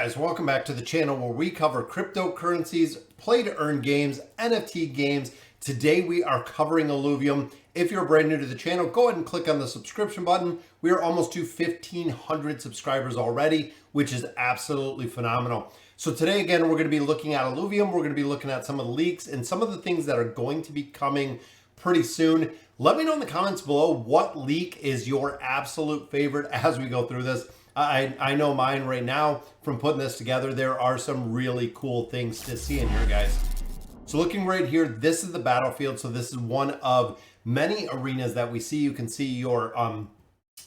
Guys, welcome back to the channel where we cover cryptocurrencies, play to earn games, NFT games. Today we are covering Illuvium. If you're brand new to the channel, go ahead and click on the subscription button. We are almost to 1,500 subscribers already, which is absolutely phenomenal. So today, again, we're going to be looking at Illuvium. We're going to be looking at some of the leaks and some of the things that are going to be coming pretty soon. Let me know in the comments below what leak is your absolute favorite as we go through this. I know mine right now from putting this together. There are some really cool things to see in here, guys. So looking right here, this is the battlefield. So this is one of many arenas that we see. You can see your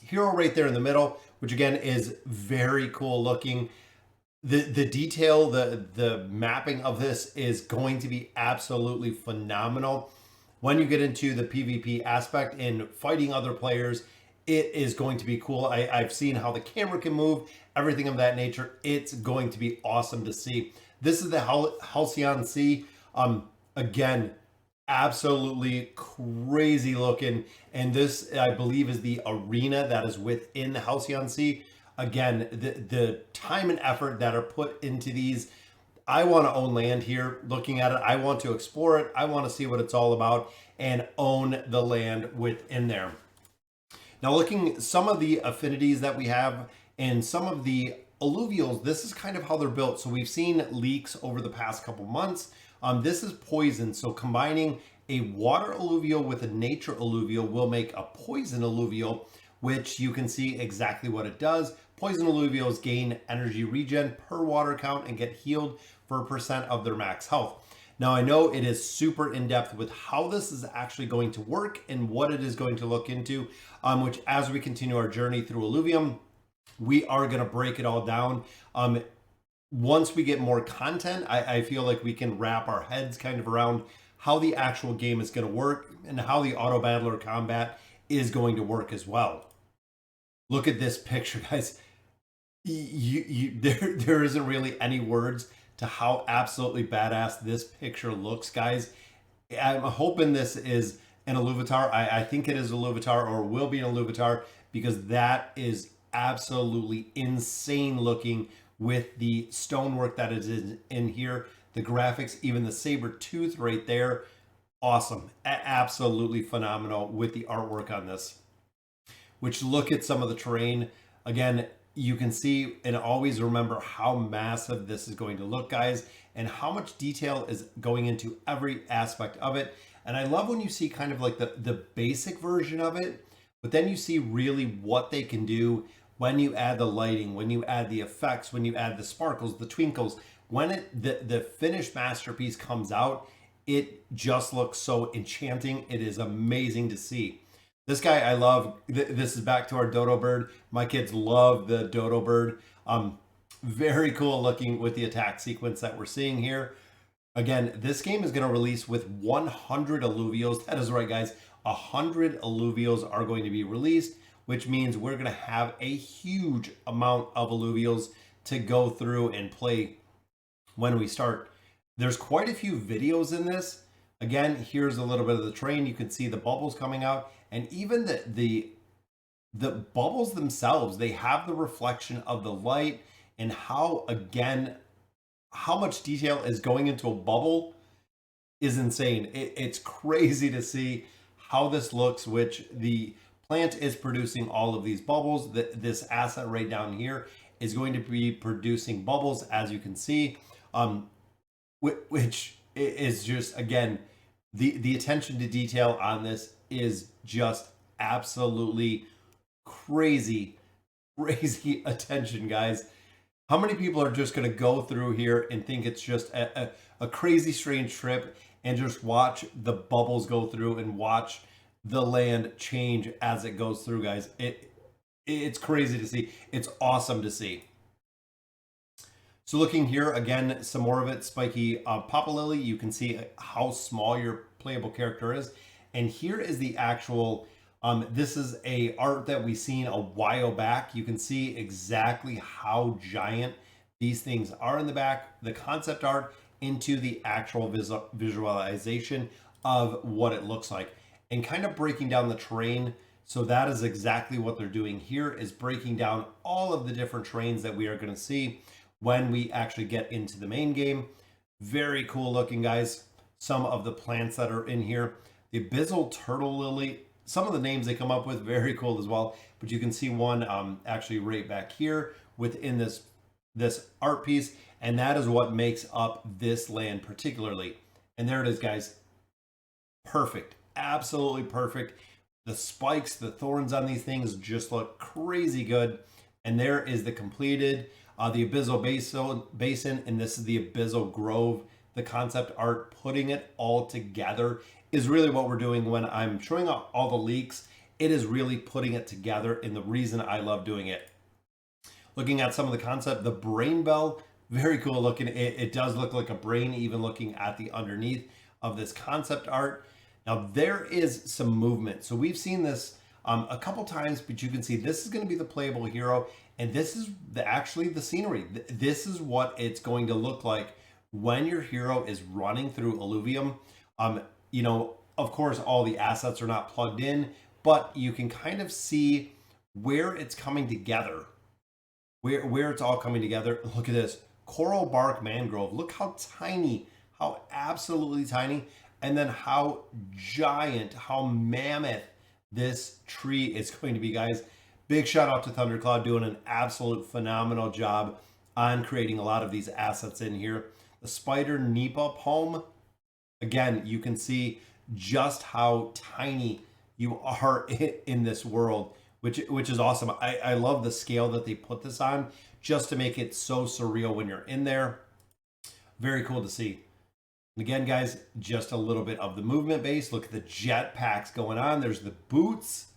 hero right there in the middle, which again is very cool looking. The detail, the mapping of this is going to be absolutely phenomenal. When you get into the PvP aspect and fighting other players, it is going to be cool. I've seen how the camera can move, everything of that nature. It's going to be awesome to see. This is the Halcyon Sea. Again, absolutely crazy looking. And this, I believe, is the arena that is within the Halcyon Sea. Again, the time and effort that are put into these. I want to own land here. Looking at it, I want to explore it. I want to see what it's all about and own the land within there. Now, looking at some of the affinities that we have and some of the alluvials, this is kind of how they're built. So we've seen leaks over the past couple months. This is poison. So combining a water alluvial with a nature alluvial will make a poison alluvial, which you can see exactly what it does. Poison alluvials gain energy regen per water count and get healed for a percent of their max health. Now, I know it is super in-depth with how this is actually going to work and what it is going to look into, which as we continue our journey through Illuvium, we are going to break it all down. Once we get more content, I feel like we can wrap our heads kind of around how the actual game is going to work and how the auto battler combat is going to work as well. Look at this picture, guys. There isn't really any words to how absolutely badass this picture looks, guys. I'm hoping this is an Illuvitar. I think it is a Illuvitar or will be an Illuvitar because that is absolutely insane looking with the stonework that is in here. The graphics, even the saber tooth right there. Awesome. Absolutely phenomenal with the artwork on this. Which, look at some of the terrain. Again, you can see and always remember how massive this is going to look, guys, and how much detail is going into every aspect of it. And I love when you see kind of like the basic version of it, but then you see really what they can do when you add the lighting, when you add the effects, when you add the sparkles, the twinkles. When the finished masterpiece comes out, it just looks so enchanting. It is amazing to see. This guy I love. This is back to our dodo bird. My kids love the dodo bird. Very cool looking with the attack sequence that we're seeing here. Again, this game is going to release with 100 alluvials. That is right, guys. 100 alluvials are going to be released, which means we're going to have a huge amount of alluvials to go through and play when we start. There's quite a few videos in this. Again, here's a little bit of the terrain. You can see the bubbles coming out. And even the bubbles themselves, they have the reflection of the light and how, again, how much detail is going into a bubble is insane. It's crazy to see how this looks, which the plant is producing all of these bubbles. This asset right down here is going to be producing bubbles, as you can see, which is just, again, the attention to detail on this is just absolutely crazy attention, guys. How many people are just going to go through here and think it's just a crazy strange trip and just watch the bubbles go through and watch the land change as it goes through, guys? It's crazy to see. It's awesome to see. So looking here, again, some more of it, spiky Papa Lily. You can see how small your playable character is. And here is the actual, this is a art that we seen a while back. You can see exactly how giant these things are in the back, the concept art into the actual visualization of what it looks like and kind of breaking down the terrain. So that is exactly what they're doing here, is breaking down all of the different terrains that we are going to see. when we actually get into the main game. Very cool looking, guys. Some of the plants that are in here. The abyssal turtle lily, some of the names they come up with, very cool as well. But you can see one actually right back here within this art piece, and that is what makes up this land particularly. And there it is, guys. Perfect, absolutely perfect. The spikes, the thorns on these things just look crazy good. And there is the completed, the abyssal basin, and this is the abyssal grove. The concept art, putting it all together is really what we're doing when I'm showing off all the leaks. It is really putting it together, and the reason I love doing it. Looking at some of the concept, the brain bell, very cool looking. It does look like a brain, even looking at the underneath of this concept art. Now there is some movement. So we've seen this a couple times, but you can see this is going to be the playable hero, and this is actually the scenery. This is what it's going to look like when your hero is running through Illuvium. You know, of course, all the assets are not plugged in, but you can kind of see where it's coming together, where it's all coming together. Look at this coral bark mangrove. Look how tiny, how absolutely tiny, and then how giant, how mammoth this tree is going to be, guys. Big shout out to Thundercloud, doing an absolute phenomenal job on creating a lot of these assets in here. The spider Nipa palm, again, you can see just how tiny you are in this world, which is awesome. I love the scale that they put this on, just to make it so surreal when you're in there. Very cool to see. And again, guys, just a little bit of the movement base. Look at the jet packs going on. There's the boots.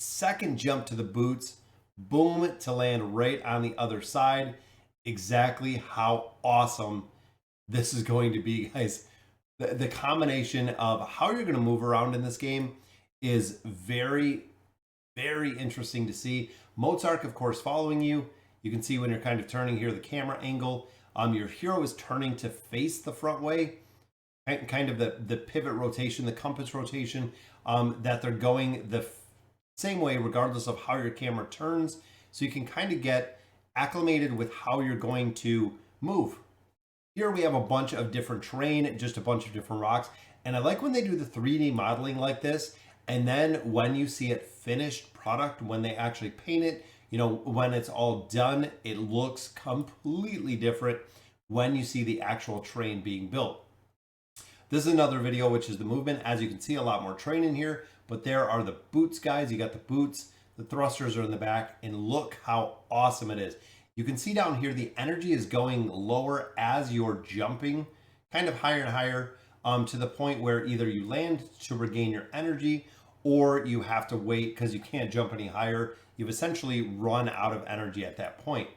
Second jump to the boots. Boom, to land right on the other side. Exactly how awesome this is going to be, guys. The combination of how you're going to move around in this game is very, very interesting to see. Mozart, of course, following you. You can see when you're kind of turning here, the camera angle. Your hero is turning to face the front way, kind of the pivot rotation, the compass rotation, that they're going the same way regardless of how your camera turns. So you can kind of get acclimated with how you're going to move. Here we have a bunch of different terrain, just a bunch of different rocks. And I like when they do the 3D modeling like this. And then when you see it finished product, when they actually paint it, you know, when it's all done, it looks completely different when you see the actual train being built. This is another video, which is the movement. As you can see, a lot more train in here, but there are the boots, guys. You got the boots, the thrusters are in the back, and look how awesome it is. You can see down here, the energy is going lower as you're jumping, kind of higher and higher, to the point where either you land to regain your energy, or you have to wait because you can't jump any higher. You've essentially run out of energy at that point.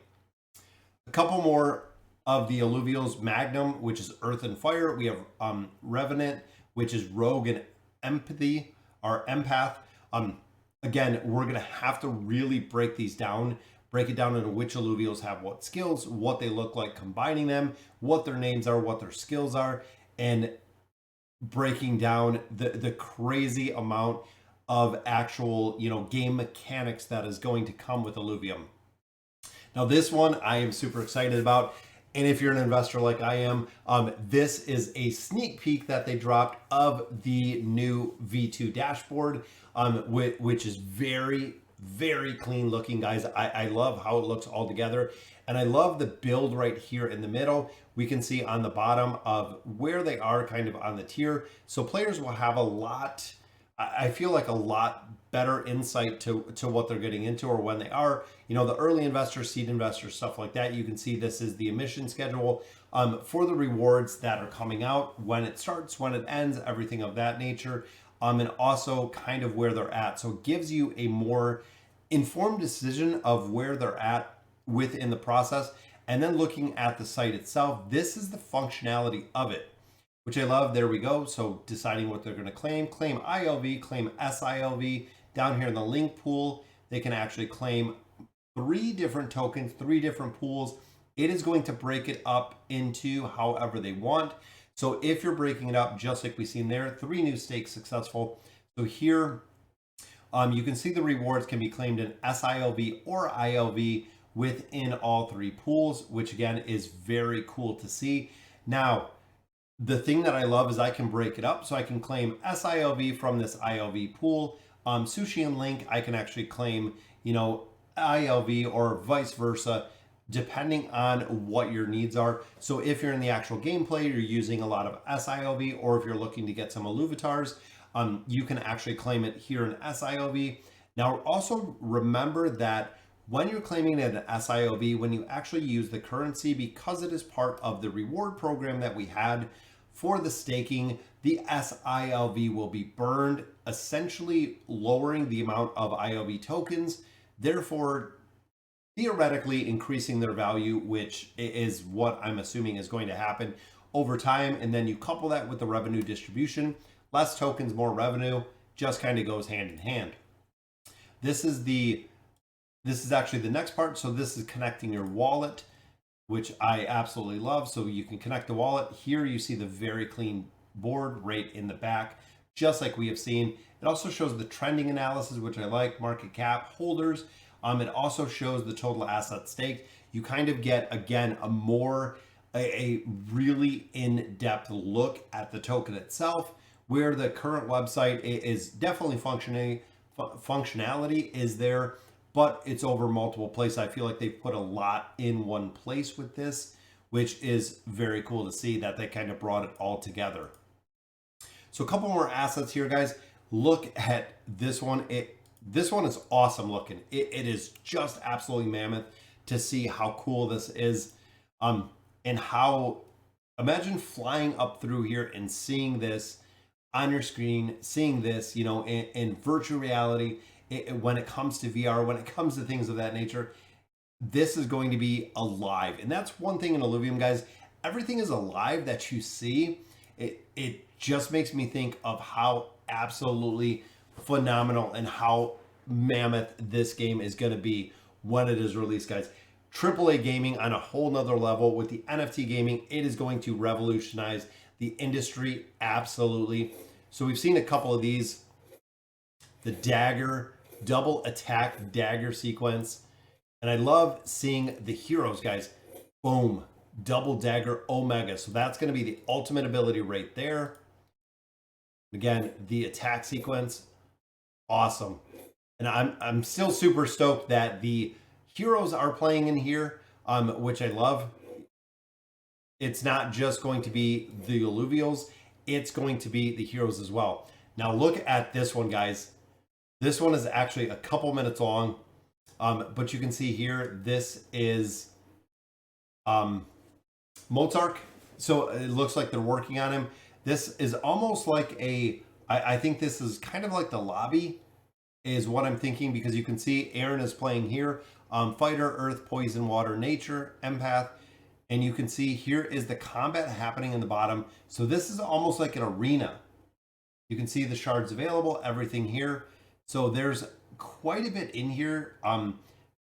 A couple more of the alluvials: Magnum, which is earth and fire. We have Revenant, which is rogue and empathy, or empath. Again, we're gonna have to really break these down, break it down into which alluvials have what skills, what they look like, combining them, what their names are, what their skills are, and breaking down the crazy amount of actual, you know, game mechanics that is going to come with Illuvium. Now this one I am super excited about, and if you're an investor like I am, this is a sneak peek that they dropped of the new V2 dashboard, which is very, very clean looking, guys. I love how it looks all together, and I love the build right here in the middle. We can see on the bottom of where they are kind of on the tier, so players will have a lot, I feel like a lot better insight to what they're getting into, or when they are, you know, the early investors, seed investors, stuff like that. You can see this is the emission schedule for the rewards that are coming out, when it starts, when it ends, everything of that nature, and also kind of where they're at. So it gives you a more informed decision of where they're at within the process. And then looking at the site itself, this is the functionality of it, which I love. There we go. So deciding what they're going to claim ILV, claim SILV. Down here in the link pool, they can actually claim 3 different tokens, 3 different pools. It is going to break it up into however they want. So if you're breaking it up, just like we've seen there, 3 new stakes successful. So here, you can see the rewards can be claimed in SILV or ILV, within all three pools, which again is very cool to see. Now, the thing that I love is I can break it up, so I can claim SILV from this ILV pool. Sushi and Link, I can actually claim, ILV or vice versa, depending on what your needs are. So if you're in the actual gameplay, you're using a lot of SILV, or if you're looking to get some Illuvatars, you can actually claim it here in SILV. Now, also remember that when you're claiming an SILV, when you actually use the currency, because it is part of the reward program that we had for the staking, the SILV will be burned, essentially lowering the amount of ILV tokens, therefore theoretically increasing their value, which is what I'm assuming is going to happen over time. And then you couple that with the revenue distribution, less tokens, more revenue, just kind of goes hand in hand. This is actually the next part. So this is connecting your wallet, which I absolutely love. So you can connect the wallet. Here you see the very clean board right in the back, just like we have seen. It also shows the trending analysis, which I like, market cap, holders. It also shows the total asset staked. You kind of get, again, a really in-depth look at the token itself, where the current website is definitely functionality is there, but it's over multiple places. I feel like they've put a lot in one place with this, which is very cool to see that they kind of brought it all together. So a couple more assets here, guys. Look at this one. This one is awesome looking. It is just absolutely mammoth to see how cool this is. And how, imagine flying up through here and seeing this on your screen, seeing this, in virtual reality, when it comes to VR, when it comes to things of that nature, this is going to be alive. And that's one thing in Illuvium, guys. Everything is alive that you see. It just makes me think of how absolutely phenomenal and how mammoth this game is going to be when it is released, guys. AAA gaming on a whole nother level with the NFT gaming. It is going to revolutionize the industry, absolutely. So we've seen a couple of these. The dagger, double attack dagger sequence. And I love seeing the heroes, guys. Boom, double dagger omega. So that's going to be the ultimate ability right there. Again, the attack sequence, awesome. And I'm still super stoked that the heroes are playing in here, which I love. It's not just going to be the alluvials, it's going to be the heroes as well. Now look at this one, guys. This one is actually a couple minutes long, but you can see here, this is Mozart. So it looks like they're working on him. This is almost like I think this is kind of like the lobby is what I'm thinking, because you can see Aaron is playing here. Fighter, Earth, Poison, Water, Nature, Empath. And you can see here is the combat happening in the bottom. So this is almost like an arena. You can see the shards available, everything here. So there's quite a bit in here.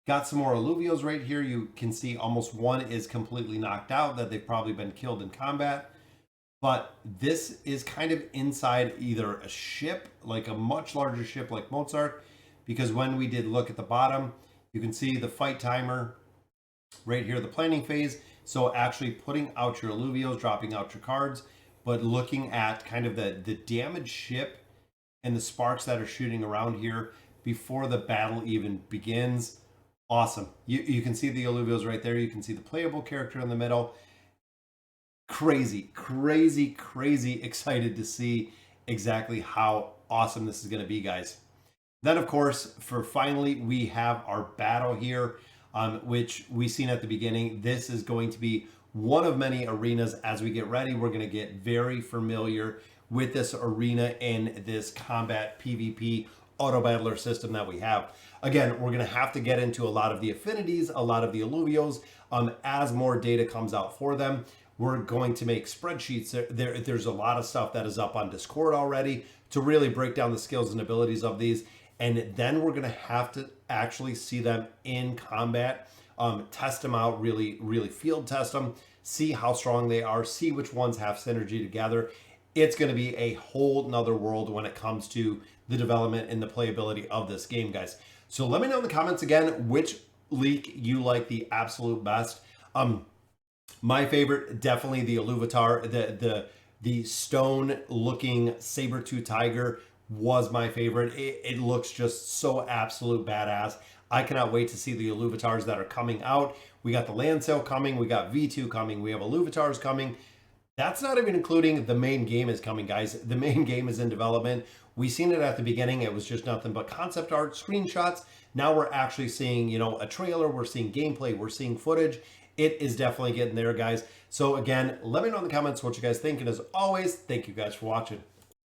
Got some more alluvials right here. You can see almost one is completely knocked out, that they've probably been killed in combat. But this is kind of inside either a ship, like a much larger ship like Mozart, because when we did look at the bottom, you can see the fight timer right here, the planning phase. So actually putting out your alluvials, dropping out your cards, but looking at kind of the damaged ship and the sparks that are shooting around here before the battle even begins. Awesome. You can see the alluvials right there. You can see the playable character in the middle. Crazy excited to see exactly how awesome this is going to be, guys. Then, of course, finally, we have our battle here, which we seen at the beginning. This is going to be one of many arenas. As we get ready, we're going to get very familiar with this arena in this combat PvP auto battler system that we have. Again, we're going to have to get into a lot of the affinities, a lot of the alluvials, as more data comes out for them. We're going to make spreadsheets. There's a lot of stuff that is up on Discord already to really break down the skills and abilities of these. And then we're going to have to actually see them in combat, test them out, really field test them, see how strong they are, see which ones have synergy together. It's going to be a whole nother world when it comes to the development and the playability of this game, guys. So let me know in the comments again, which leak you like the absolute best? My favorite, definitely the Illuvitar, the stone looking saber-tooth tiger was my favorite. It looks just so absolute badass. I cannot wait to see the Illuvitars that are coming out. We got the land sale coming, we got V2 coming, we have Illuvitars coming. That's not even including the main game is coming, guys. The main game is in development. We seen it at the beginning. It was just nothing but concept art, screenshots. Now we're actually seeing, you know, a trailer. We're seeing gameplay. We're seeing footage. It is definitely getting there, guys. So again, let me know in the comments what you guys think. And as always, thank you guys for watching.